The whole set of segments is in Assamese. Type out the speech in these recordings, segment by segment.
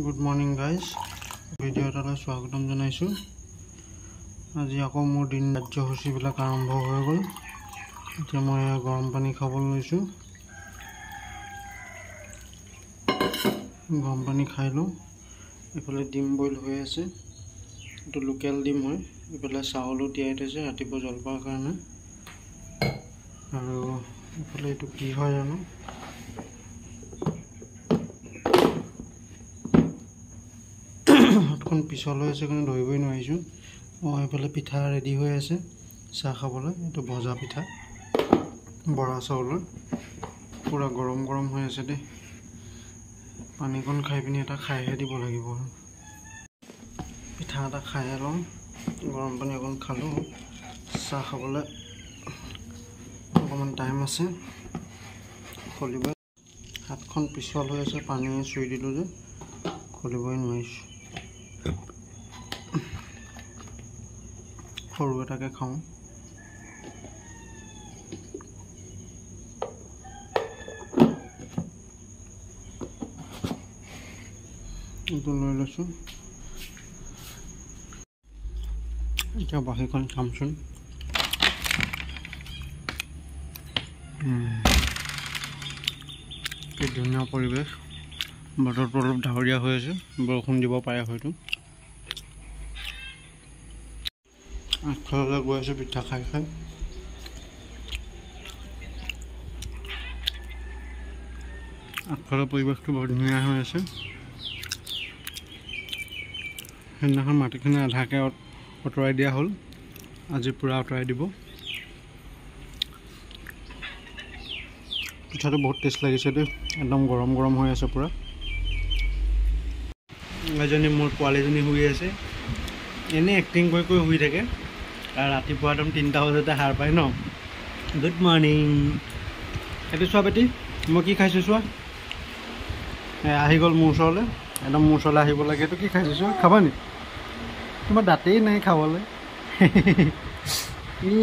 Good morning guys. Video এটা স্বাগতম জনাইছো। আজি আকৌ মোৰ দিন কাৰ্যসূচী বিলাক আৰম্ভ হৈ গ'ল। এতিয়া মই গৰম পানী খাবলৈ লৈছো। গৰম পানী খাই লওঁ। এফালে ডিম বইল হৈ আছে। এটো লোকেল ডিম হয়। এফালে চাউল তিয়াই থৈছে ৰাতিপুৱা জলপানৰ কাৰণে। আৰু এফালে এটো কি হয় জানো? হাতখন পিছল হৈ আছে কাৰণে ধৰিবই নোৱাৰিছো। এফালে পিঠা ৰেডি হৈ আছে চাহ খাবলৈ। এটো ভজা পিঠা বৰা চাউলৰ পুৰা গৰম গৰম হৈ আছে দে। পানীকণ খাই পিনি এটা খাইহে দিব লাগিব। পিঠা এটা খাই লওঁ। গৰম পানী অকণ খালো। চাহ খাবলৈ অকমান টাইম আছে। খুলিব হাতখন পিছল হৈ আছে পানী চুই দিলো যে খুলিবই নোৱাৰিছো। সৰু এটাকে খাওঁ। এইটো লৈ লৈছো। এতিয়া বাকীখন খামচোন। কি ধুনীয়া পৰিৱেশ। বতৰটো অলপ ডাৱৰীয়া হৈ আছে। বৰষুণ দিব পাৰে হয়তো। আগফালে গৈ আছো পিঠা খাই খাই। আগফালৰ পৰিৱেশটো বৰ ধুনীয়া হৈ আছে। সেইদিনাখন মাটিখিনি আধাকে অঁতৰাই দিয়া হ'ল। আজি পুৰা অঁতৰাই দিব। পিঠাটো বহুত টেষ্ট লাগিছে দেই। একদম গৰম গৰম হৈ আছে পুৰা। এজনী মোৰ পোৱালীজনী শুই আছে। এনে এক্টিং কৰি কৰি শুই থাকে। আৰু ৰাতিপুৱা একদম 3টা বজাতে সাৰ পায় ন। Good morning. এইটো চোৱা বেটি মই কি খাইছোঁ চোৱা। আহি গ'ল মোৰ ওচৰলৈ। একদম মোৰ ওচৰলৈ আহিব লাগে। এইটো কি খাইছোঁ চোৱা। খাবা নি? তোমাৰ দাঁতেই নাই খাবলৈ।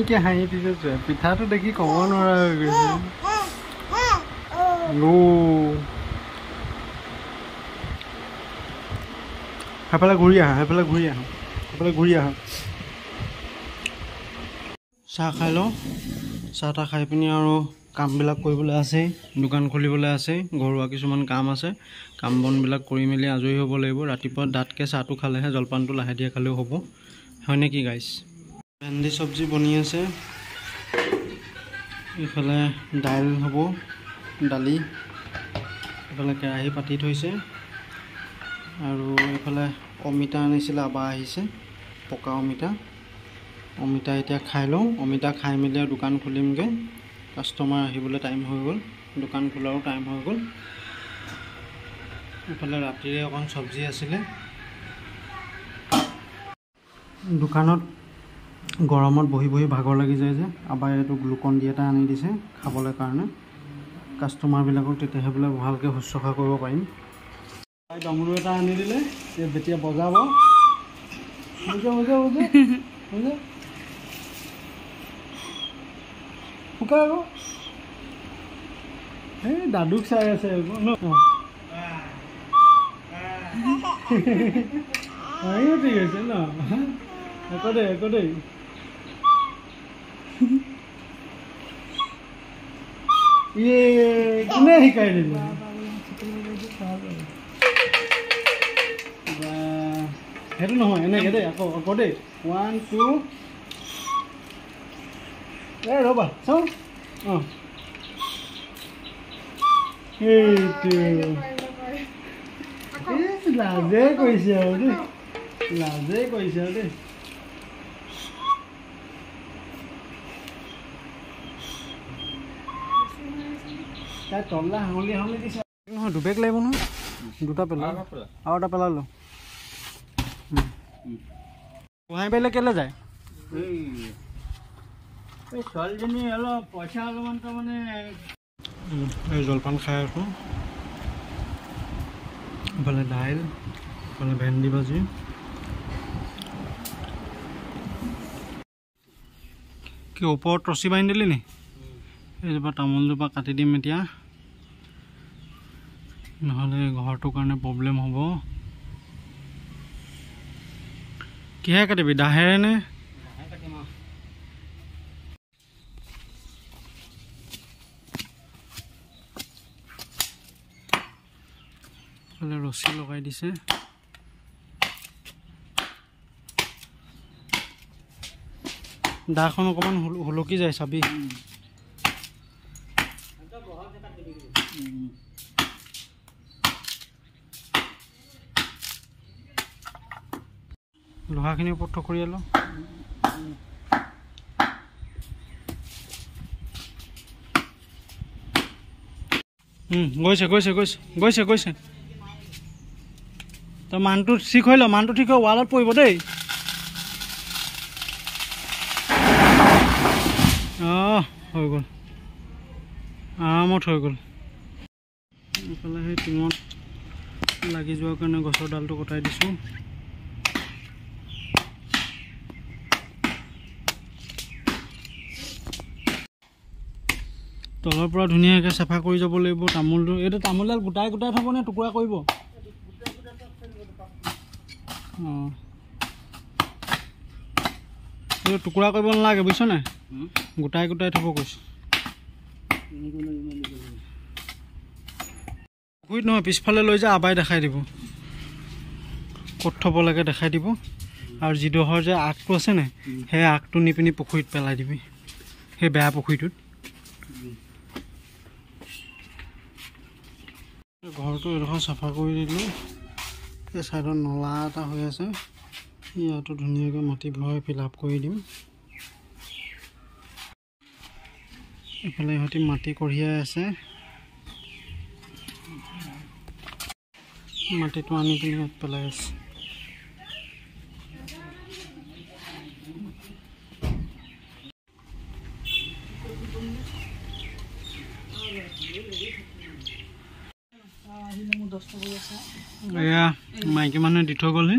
ইকে হাঁহি দিছে চোৱা। পিঠাটো দেখি ক'ব নোৱাৰা হৈ গৈছে। সেইফালে ঘূৰি আহা। সেইফালে ঘূৰি আহা। সেইফালে ঘূৰি আহা। চাহ খাই লওঁ। চাহ খাই পিনি আৰু কামবিলাক কৰিবলৈ আছে। দোকান খুলিবলৈ আছে। ঘৰুৱা কিছুমান কাম আছে। কাম বনবিলাক কৰি মেলি আজৰি হ'ব লাগিব। ৰাতিপুৱা দাঁতকৈ চাহটো খালেহে জলপানটো লাহে ধীৰে খালেও হ'ব। হয় নেকি গাইছ? ভেন্দি চব্জি বনি আছে। এইফালে দাইল হ'ব। দালি। এইফালে কেৰাহী পাতি থৈছে। আৰু এইফালে অমিতা আনিছিলে আবা আহিছে। পকা অমিতা। অমিতা এতিয়া খাই লওঁ। অমিতা খাই মেলি আৰু দোকান খুলিমগৈ। কাষ্টমাৰ আহিবলৈ টাইম হৈ গ'ল। দোকান খোলাৰো টাইম হৈ গ'ল। এইফালে ৰাতিৰে অকণ চব্জি আছিলে। দোকানত গৰমত বহি বহি ভাগৰ লাগি যায় যে আবাই এইটো গ্লুকন ডি এটা আনি দিছে খাবলৈ কাৰণে। কাষ্টমাৰবিলাকক তেতিয়াহে বোলে ভালকৈ শুশ্ৰূষা কৰিব পাৰিম। ডমৰু এটা আনি দিলে যেতিয়া বজাব শুকাই আকৌ এই দাদুক চাই আছে আকৌ ন। ঠিক আছে ন। একো দেই একো দেই। কোনে শিকাই দিলে? সেইটো নহয় এনেকৈ দেই। আকৌ দেই 1 2 ৰ'বা চাওঁ। সেইটো লাজে কৰিছে আৰু দেই। লাজে কৰিছে আৰু দেই। তাই তললা হাঙলি হাঙলি দিছে নহয়। দুবেগ লাগিব নহয়। দুটা পেলালো আৰু এটা পেলালো। গোহাঁই পাৰিলে কেলৈ যায়? এই ছোৱালীজনী অলপ পইচা অলপমান তাৰমানে এই জলপান খাই আছোঁ। এইফালে দাইল, এইফালে ভেন্দি ভাজি। কি ওপৰত ৰছী বান্ধি দিলি নি? এইজোপা তামোলজোপা কাটি দিম এতিয়া। নহ'লে ঘৰটোৰ কাৰণে প্ৰব্লেম হ'ব। কিহে কাটিবি দাহেৰে নে ৰছী লগাই দিছে দাখন অকণমান হুলকি যায় চাবি লোহাখিনি ওপৰত কৰিয়ালো গৈছে গৈছে গৈছে গৈছে গৈছে তই মানুহটো ঠিক হৈ ল মানুহটো ঠিক হৈ ৱালত পৰিব দেই হৈ গ'ল আৰামত হৈ গ'ল এইফালে সেই টিঙত লাগি যোৱাৰ কাৰণে গছৰ ডালটো কটাই দিছোঁ তলৰ পৰা ধুনীয়াকৈ চাফা কৰি যাব লাগিব তামোলটো এইটো তামোলডাল গোটাই গোটাই থ'ব নে টুকুৰা কৰিব এইটো টুকুৰা কৰিব নালাগে বুজিছ নাই গোটাই গোটাই থ'ব কৈছোঁ পুখুৰীত নহয় পিছফালে লৈ যা আবাই দেখাই দিব ক'ত থ'ব লাগে দেখাই দিব আৰু যিডোখৰ যে আগটো আছে নাই সেই আগটো নি পিনি পুখুৰীত পেলাই দিবি সেই বেয়া পুখুৰীটোত ঘৰটো এডোখৰ চাফা কৰি দিলোঁ এই ছাইডত নলা এটা হৈ আছে ইয়াতো ধুনীয়াকৈ মাটি ভৰাই ফিল আপ কৰি দিম এইফালে ইহঁতি মাটি কঢ়িয়াই আছে মাটিটো আনি পিনি ইয়াত পেলাই আছে এয়া মাইকী মানুহে দি থৈ গ'লহি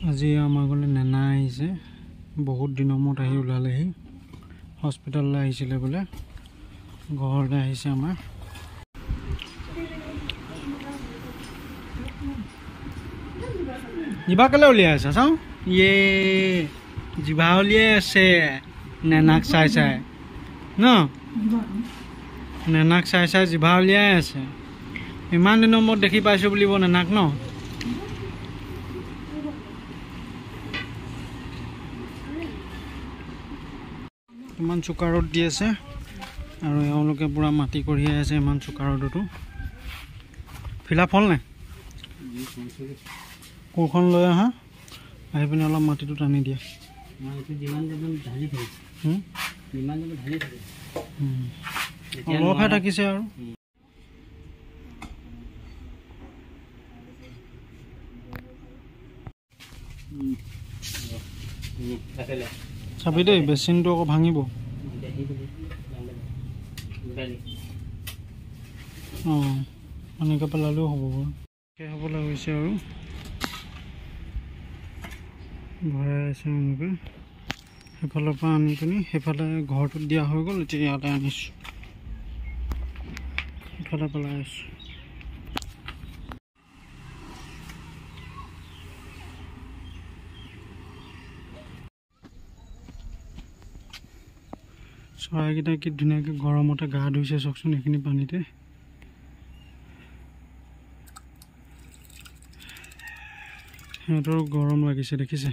আজি আমাৰ ঘৰলৈ নেনা আহিছে বহুত দিনৰ মূৰত আহি ওলালেহি হস্পিটেললৈ আহিছিলে বোলে ঘৰলৈ আহিছে আমাৰ জিভা কেলৈ উলিয়াই আছে চাওঁ ইয়ে জিভা উলিয়াই আছে নেনাক চাই চাই ন নেনাক চাই চাই জিভা উলিয়াই আছে ইমান দিনৰ মূৰত দেখি পাইছোঁ বুলিব নেনাক ন ইমান চোকা ৰ'দ দি আছে আৰু এওঁলোকে পূৰা মাটি কঢ়িয়াই আছে ইমান চোকা ৰ'দতো ফিলাপ হ'ল নাই কোৰখন লৈ আহা আহি পিনে অলপ মাটিটো টানি দিয়া অলপহে থাকিছে আৰু চাবি দেই বেচিনটো আকৌ ভাঙিব এনেকৈ পেলালেও হ'ব বাৰু হ'বলৈ হৈছে আৰু ভৰাই আছে এনেকৈ সেইফালৰ পৰা আনি পিনি সেইফালে ঘৰটোত দিয়া হৈ গ'ল এতিয়া ইয়াতে আনিছোঁ সেইফালে পেলাই আছোঁ চৰাইকেইটা কি ধুনীয়াকৈ গৰমতে গা ধুইছে চাওকচোন এইখিনি পানীতে সিহঁতৰো গৰম লাগিছে দেখিছে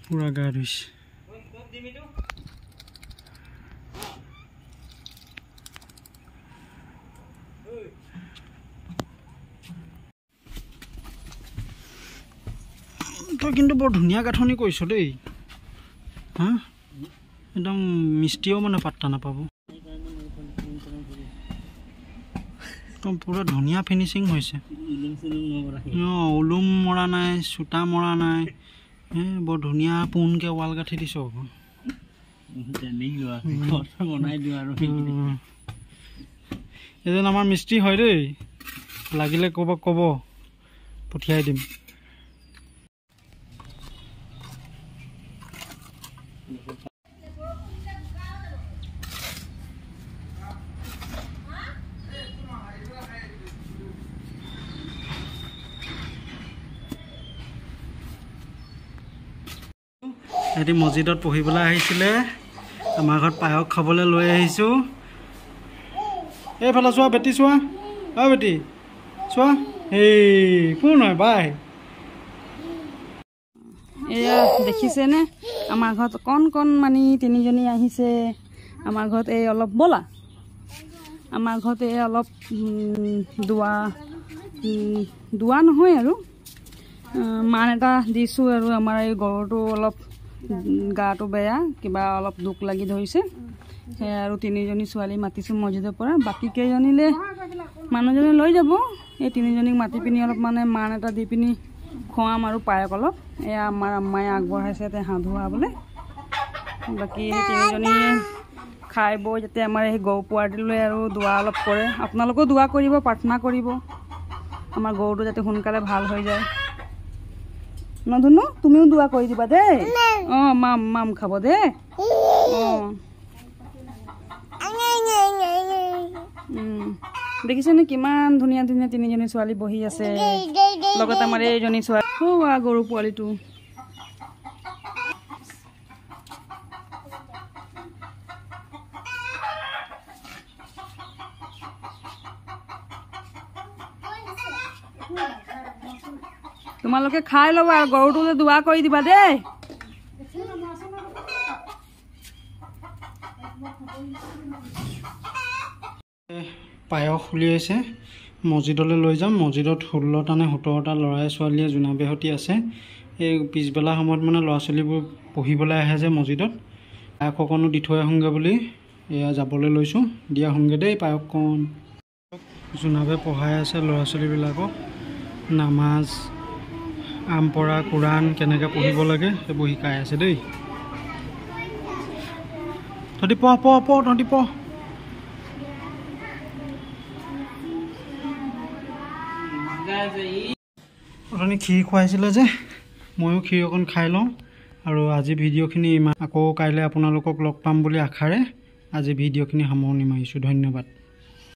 পুৰা গা ধুইছে তই কিন্তু বৰ ধুনীয়া গাঁথনি কৰিছ দেই হা একদম মিস্ত্ৰীও মানে পাত্তা নাপাব একদম পুৰা ধুনীয়া ফিনিচিং হৈছে ওলুম মৰা নাই চোতা মৰা নাই বৰ ধুনীয়া পোনকৈ ৱাল গাঁঠি দিছ এজন আমাৰ মিস্ত্ৰী হয় দেই লাগিলে ক'ব পঠিয়াই দিম সিহঁতি মছজিদত পঢ়িবলৈ আহিছিলে আমাৰ ঘৰত পায়স খাবলৈ লৈ আহিছোঁ এইফালে চোৱা বেটি চোৱা বেটি চোৱা এই কোন হয় বাই এয়া দেখিছেনে আমাৰ ঘৰত কণ মানি 3জনী আহিছে আমাৰ ঘৰত এই অলপ বলা আমাৰ ঘৰত এই অলপ দোৱা নহয় আৰু মান এটা দিছোঁ আৰু আমাৰ এই গৰুটো অলপ গাটো বেয়া কিবা অলপ দুখ লাগি ধৰিছে সেয়া আৰু 3জনী ছোৱালী মাতিছোঁ মছজিদৰ পৰা বাকী কেইজনীলে মানুহজনে লৈ যাব এই 3জনীক মাতি পিনি অলপ মানে মান এটা দি পিনি খুৱাম আৰু পায়স অলপ এয়া আমাৰ আম্মাই আগবঢ়াইছে এতিয়া হাঁহ ধোৱাবলৈ বাকী সেই 3জনী খাই বৈ যাতে আমাৰ এই গৰু পোৱালিলৈ আৰু দোৱা অলপ কৰে আপোনালোকেও দোৱা কৰিব প্ৰাৰ্থনা কৰিব আমাৰ গৰুটো যাতে সোনকালে ভাল হৈ যায় নধুনু তুমিও দোৱা কৰি দিবা দেই মাম খাব দেই দেখিছেনে কিমান ধুনীয়া 3জনী ছোৱালী বহি আছে লগতে আমাৰ এইজনী ছোৱালী গৰু পোৱালিটো তোমালোকে খাই ল'বা আৰু গৰুটোলৈ দোৱা কৰি দিবা দেই পায়স উলিয়াইছে মছজিদলৈ লৈ যাম মছজিদত 16টা নে 17টা ল'ৰাই ছোৱালীয়ে জোনাবেহতি আছে এই পিছবেলা সময়ত মানে ল'ৰা ছোৱালীবোৰ পঢ়িবলৈ আহে যে মছজিদত পায়স অকণো দি থৈ আহোঁগৈ বুলি এয়া যাবলৈ লৈছোঁ দিয়া আহোঁগৈ দেই পায়সকণ জোনাবে পঢ়াই আছে ল'ৰা ছোৱালীবিলাকক নামাজ আম পৰা কোৰাণ কেনেকৈ পঢ়িব লাগে সেইবোৰ শিকাই আছে দেই তহঁতি তহঁতি পঢ় অথনি ক্ষীৰ খুৱাইছিলে যে ময়ো ক্ষীৰ অকণ খাই লওঁ আৰু আজি ভিডিঅ'খিনি ইমান আকৌ কাইলৈ আপোনালোকক লগ পাম বুলি আশাৰে আজি ভিডিঅ'খিনি সামৰণি মাৰিছোঁ ধন্যবাদ